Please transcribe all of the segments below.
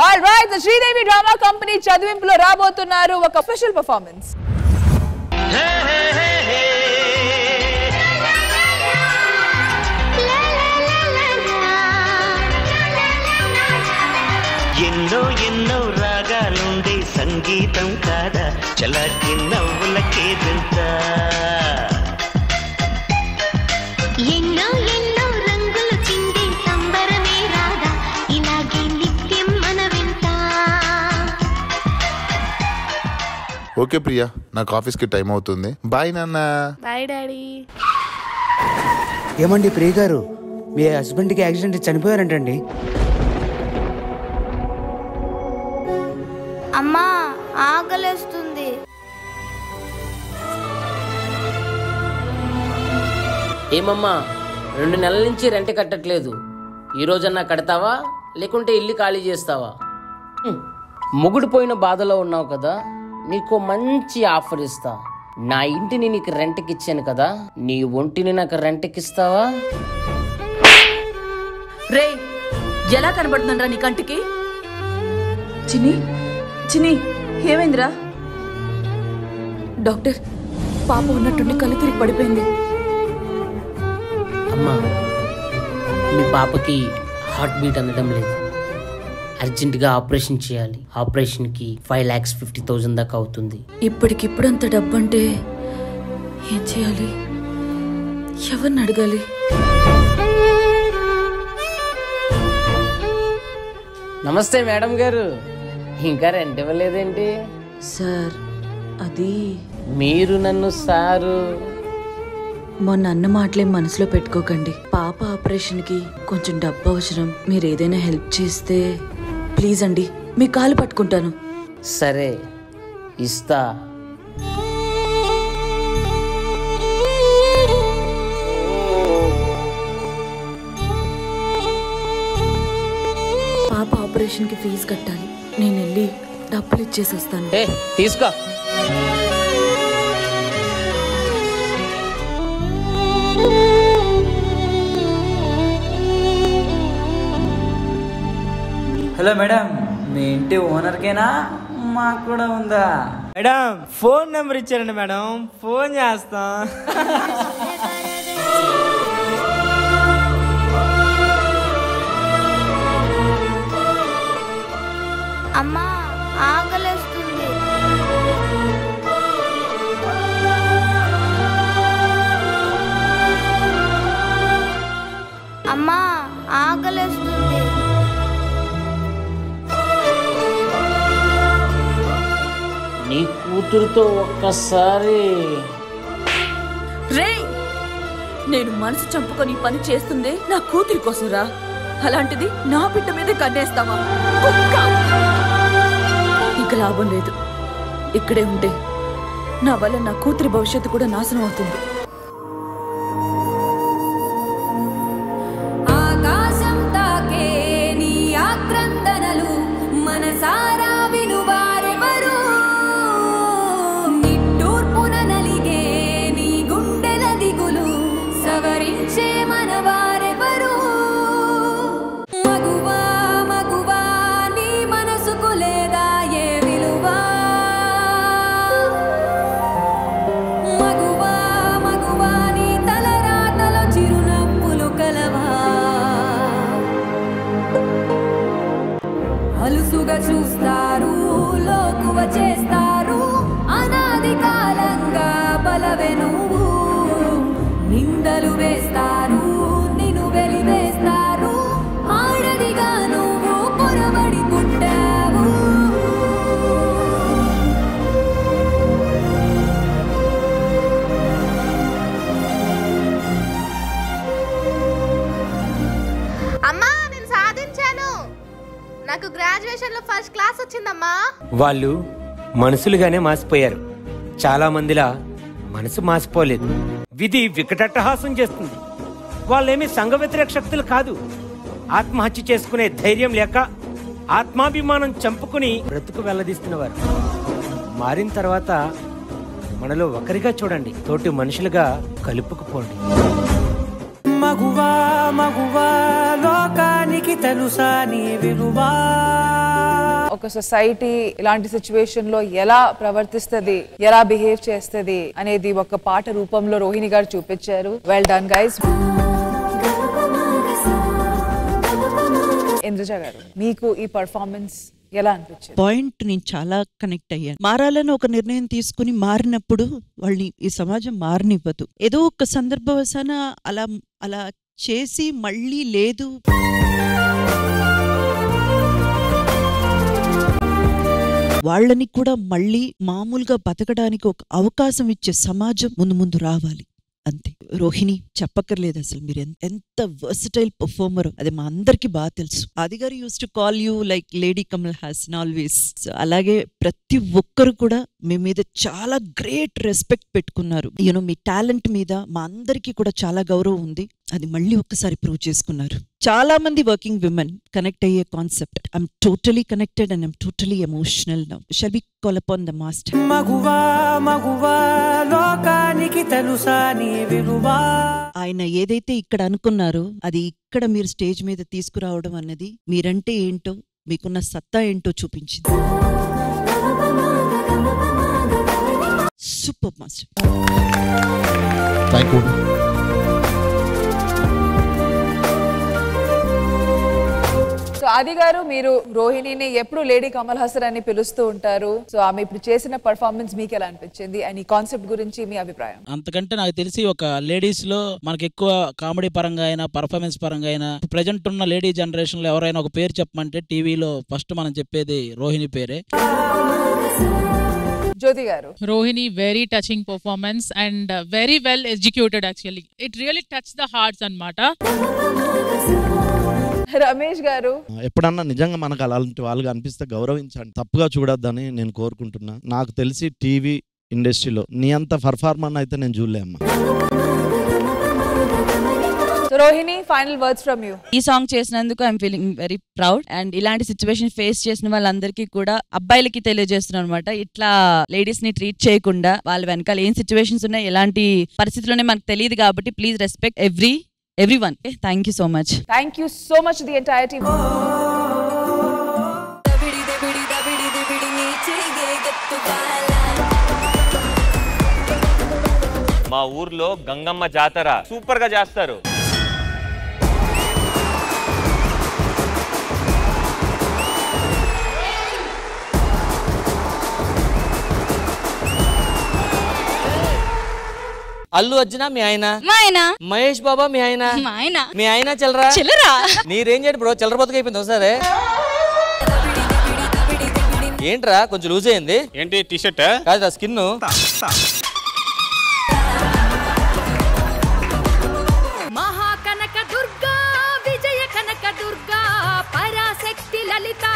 All right, the Sridevi drama company చదివింపులో రాబోతున్నారు ఒక స్పెషల్ పర్ఫార్మెన్స్. ఎన్నో ఎన్నో రాగాలుండే సంగీతం కాదా చలాకి నవ్వులకేదంతా, ఎన్నో ఎన్నో రంగులు చిందే సంబరమే రాదా ఇలాగే నిత్యం మన వింత. ఓకే ప్రియా, నాకు ఆఫీస్కి టైం అవుతుంది. బాయ్ నాన్న. Bye daddy. ఏమండి ప్రియ గారు, మీ హస్బెండ్కి యాక్సిడెంట్ చనిపోయారంటండి. అమ్మా ఆకలేస్తుంది. ఏమమ్మా 2 నెలల నుంచి రెంట్ కట్టట్లేదు, ఈ రోజన్నా కడతావా లేకుంటే ఇల్లు ఖాళీ చేస్తావా? మొగుడు పోయిన బాధలో ఉన్నావు కదా, నీకు మంచి ఆఫర్ ఇస్తా. నా ఇంటిని నీకు రెంట్కి ఇచ్చాను కదా, నీ ఒంటిని నాకు రెంట్కి ఇస్తావా? రే, ఎలా కనబడుతుందిరా నీ కంటికి? చిన్ని చిన్ని, ఏమైందిరా? డాక్టర్, పాప ఉన్నట్టుండి కళ్ళు తిరిగి పడిపోయింది. అమ్మా, మీ పాపకి హార్ట్ బీట్ అందడం లేదు, అర్జెంటుగా ఆపరేషన్ చేయాలి. ఆపరేషన్కి 5,50,000 దాకా అవుతుంది. ఇప్పటికిప్పుడు అంత డబ్బు అంటే ఏం చేయాలి? ఎవరిని అడగాలి? నమస్తే మేడం గారు, ఇంకా రెంట్ ఇవ్వలేదేంటి? సార్, అది మీరు నన్ను సారు. మొన్న అన్న మాటలేం మనసులో పెట్టుకోకండి. పాప ఆపరేషన్కి కొంచెం డబ్బు అవసరం. మీరు ఏదైనా హెల్ప్ చేస్తే ప్లీజ్ అండి, మీ కాలు పట్టుకుంటాను. సరే, ఇస్తా. పాప ఆపరేషన్కి ఫీజు కట్టాలి. నేను వెళ్ళి డబ్బులు ఇచ్చేసి వస్తాను. తీసుకో. హలో మేడం, మీ ఇంటి ఓనర్కేనా? మాకు కూడా ఉందా మేడం? ఫోన్ నెంబర్ ఇచ్చారండి మేడం, ఫోన్ చేస్తాం. అమ్మా ఆకలేస్తుంది. అమ్మా ఆకలేస్తుంది. నీ కూతురుతో ఒక్కసారి. రే, నేను మనసు చంపుకొని పని చేస్తుందే నా కూతురి కోసంరా. అలాంటిది నా బిడ్డ మీదే కన్నేస్తావా? ఇక లాభం లేదు. ఇక్కడే ఉంటే నా వల్ల నా కూతురి భవిష్యత్తు కూడా నాశనం అవుతుంది. ఆకాశం తాకే నీ ఆక్రందనలు మనసారా వినువారెవరు? నిట్టూర్పున నలిగే నీ గుండెల దిగులు సవరించే మనవారెవరు? మగువా మగువా నీ మనసుకు లేదా ఏ విలువా? మగువా మగువా నీ తలరాతలో చిరునవ్వులు కలవా? అలుసుగా చూస్తారు, లోకువ చేస్తారు, అనాది కాలంగా బలవే నువ్వు. నిందలు వేస్తారు, నిన్ను వెలివేస్తారు, ఆడదిగా నువ్వు పొరబడి పుట్టావు. అమ్మా, నేను సాధించాను. నాకు గ్రాడ్యుయేషన్ లో ఫస్ట్ క్లాస్ వచ్చిందమ్మా. వాళ్ళు మనసులుగానే మాసిపోయారు. చాలా మందిలా మనసు మాసిపోలేదు. విధి వికటట్టహాసం చేస్తుంది. వాళ్ళేమీ సంఘ వ్యతిరేక శక్తులు కాదు. ఆత్మహత్య చేసుకునే ధైర్యం లేక ఆత్మాభిమానం చంపుకుని బ్రతుకు వెల్లదీస్తున్నవారు. మారిన తర్వాత మనలో ఒకరిగా చూడండి, తోటి మనుషులుగా కలుపుకుపోండి. మగువా మగువా లోకానికి తెలుసా నీ విలువా? ఒక సొసైటీ ఇలాంటి సిచ్యువేషన్ లో ఎలా ప్రవర్తిస్తుంది, ఎలా బిహేవ్ చేస్తుంది అనేది ఒక పాట రూపంలో రోహిణి గారు చూపించారు. Well done guys. ఇంద్రజ గారు, మీకు ఈ పర్ఫార్మెన్స్ ఎలా అనిపించింది? పాయింట్ నేను చాలా కనెక్ట్ అయ్యాను. మారాలని ఒక నిర్ణయం తీసుకుని మారినప్పుడు వాళ్ళని ఈ సమాజం మారనివ్వదు. ఏదో ఒక సందర్భవశాన అలా అలా చేసి మళ్ళీ లేదు వాళ్ళని కూడా మళ్ళీ మామూలుగా బతకడానికి ఒక అవకాశం ఇచ్చే సమాజం ముందు ముందు రావాలి. అంతే. రోహిణి చెప్పక్కర్లేదు అసలు, మీరు ఎంత వర్సటైల్ పర్ఫార్మర్ అది మా అందరికి బాగా తెలుసు. ఆదిగారు used to call you like lady Kamal Haasan always. అలాగే ప్రతి ఒక్కరు కూడా మీ మీద చాలా గ్రేట్ రెస్పెక్ట్ పెట్టుకున్నారు. యూనో మీ టాలెంట్ మీద మా అందరికీ కూడా చాలా గౌరవం ఉంది. అది మళ్ళీ ఒక్కసారి ప్రూవ్ చేసుకున్నారు. చాలా మంది వర్కింగ్ విమెన్ కనెక్ట్ అయ్యే concept. I'm totally connected and I'm totally emotional now. Shall we call upon the master? ఆయన ఏదైతే ఇక్కడ అనుకున్నారో అది ఇక్కడ మీరు స్టేజ్ మీద తీసుకురావడం అన్నది మీరంటే ఏంటో, మీకున్న సత్తా ఏంటో చూపించింది. Super master. థాంక్యూ. సో ఆది గారు, మీరు రోహిణిని ఎప్పుడు లేడీ కమల్ హాసన్ అని పిలుస్తూ ఉంటారు. సో ఆమె ఇప్పుడు చేసిన పర్ఫార్మెన్స్ మీకు ఎలా అనిపించింది అండ్ ఈ కాన్సెప్ట్ గురించి మీ అభిప్రాయం? అంతకంటే నాకు తెలిసి ఒక లేడీస్ లో మనకి ఎక్కువ కామెడీ పరంగా అయినా పర్ఫార్మెన్స్ పరంగా అయినా ప్రెజెంట్ ఉన్న లేడీ జనరేషన్ లో ఎవరైనా ఒక పేరు చెప్పమంటే టీవీలో ఫస్ట్ మనం చెప్పేది రోహిణి పేరే. జ్యోతి గారు, Rohini very touching performance and very well executed. Actually it really touch the hearts అన్నమాట. రమేష్ గారు, ఎప్పుడన్నా నిజంగా మనకు అలాంటి వాళ్ళగా అనిపిస్తే గౌరవించండి, తప్పుగా చూడొద్దని నేను కోరుకుంటున్నా. నాకు తెలిసి టీవీ ఇండస్ట్రీలో నీ అంత పర్ఫార్మర్ అయితే నేను చూడలే అమ్మా. Rohini, final words from you. ఈ సాంగ్ చేసినందుకు I'm feeling very proud and ఇలాంటి సిచ్యువేషన్ ఫేస్ చేసిన వాళ్ళందరికీ కూడా అబ్బాయిలకి తెలియజేస్తున్నాను అనమాట. ఇట్లా లేడీస్ ని ట్రీట్ చేయకుండా వాళ్ళ వెనకాల ఏం సిచ్యువేషన్స్ ఉన్నాయి, ఎలాంటి పరిస్థితుల్లోనే మనకు తెలియదు కాబట్టి please respect everyone. Thank you so much. Thank you so much to the entire team. మా ఊర్లో గంగమ్మ జాతర సూపర్ గా చేస్తారు. అల్లు అర్జున మీ ఆయన, మా ఆయన. మహేష్ బాబా మీ ఆయన, మా ఆయన. మీ ఆయన చిల్లరా చిల్లరా నీ రేంజ్ ఏంటి బ్రో? చిల్లర బతుకు అయిపోయింది ఒకసారి. ఏంట్రా కొంచెం లూజ్ అయింది? ఏంటి టీ షర్ట్ కాదు స్కిన్. మహాకనక దుర్గా, విజయ కనక దుర్గా, పరాశక్తి లలిత,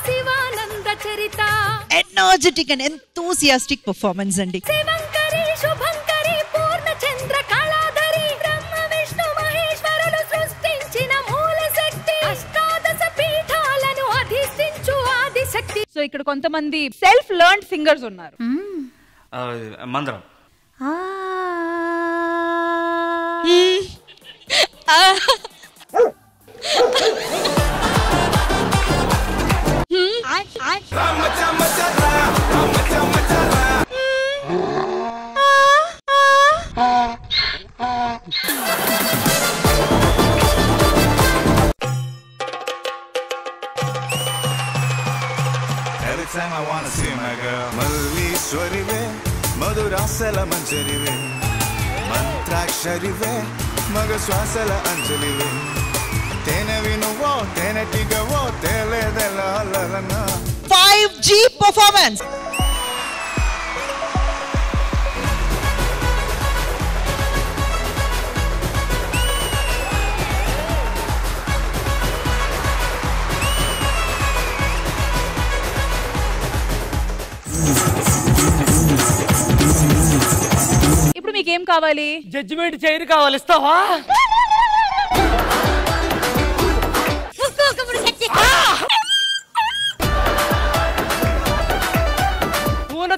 శివానంద చరిత. ఎనర్జెటిక్ అండ్ ఎంతూసియాస్టిక్ పర్ఫార్మెన్స్ అండి. శివంకరి, శుభంకరి, పూర్ణచంద్ర కళాధరి, బ్రహ్మ విష్ణు మహేశ్వరులు సృష్టించిన మూల శక్తి, అష్టాదశ పీఠాలను అధిష్ఠించు ఆదిశక్తి. సో ఇక్కడ కొంతమంది సెల్ఫ్ లెర్న్డ్ సింగర్స్ ఉన్నారు. మందరం Every time I wanna see my girl. మల్లీశ్వరివే, మధురాసల మంజరివే, మంత్రాక్షరివే, మగ శ్వాసల అంజలివే, తేనెవి నువ్వో, తేనెటిగవో, తేలేదెల 5G performance. ఇప్పుడు మీకేం కావాలి? జడ్జిమెంట్ చైర్ కావాలి, ఇస్తావా?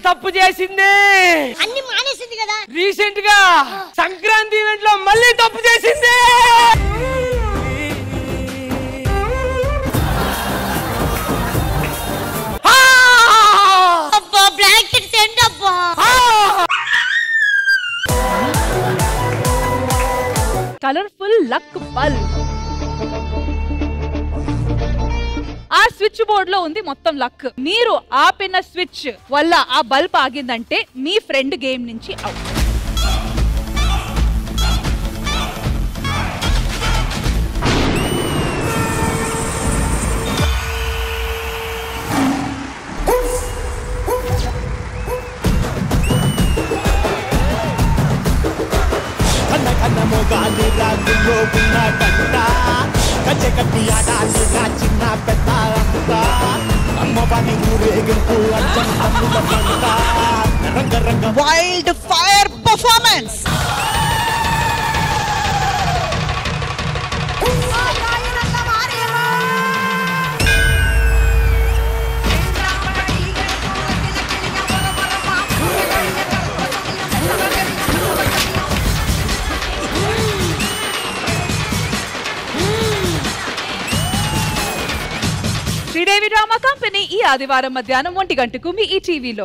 తప్పు చేసింది, అన్ని మానేసింది కదా. రీసెంట్ గా సంక్రాంతి ఈవెంట్ లో మళ్ళీ తప్పు చేసింది. Luck bulb. ఆ స్విచ్ బోర్డ్ లో ఉంది మొత్తం లక్. మీరు ఆపిన స్విచ్ వల్ల ఆ బల్బ్ ఆగిందంటే మీ ఫ్రెండ్ గేమ్ నుంచి out. Wild fire performance. Sridevi drama company ఈ ఆదివారం మధ్యాహ్నం 1 గంటకు మీ ఈ టీవీలో.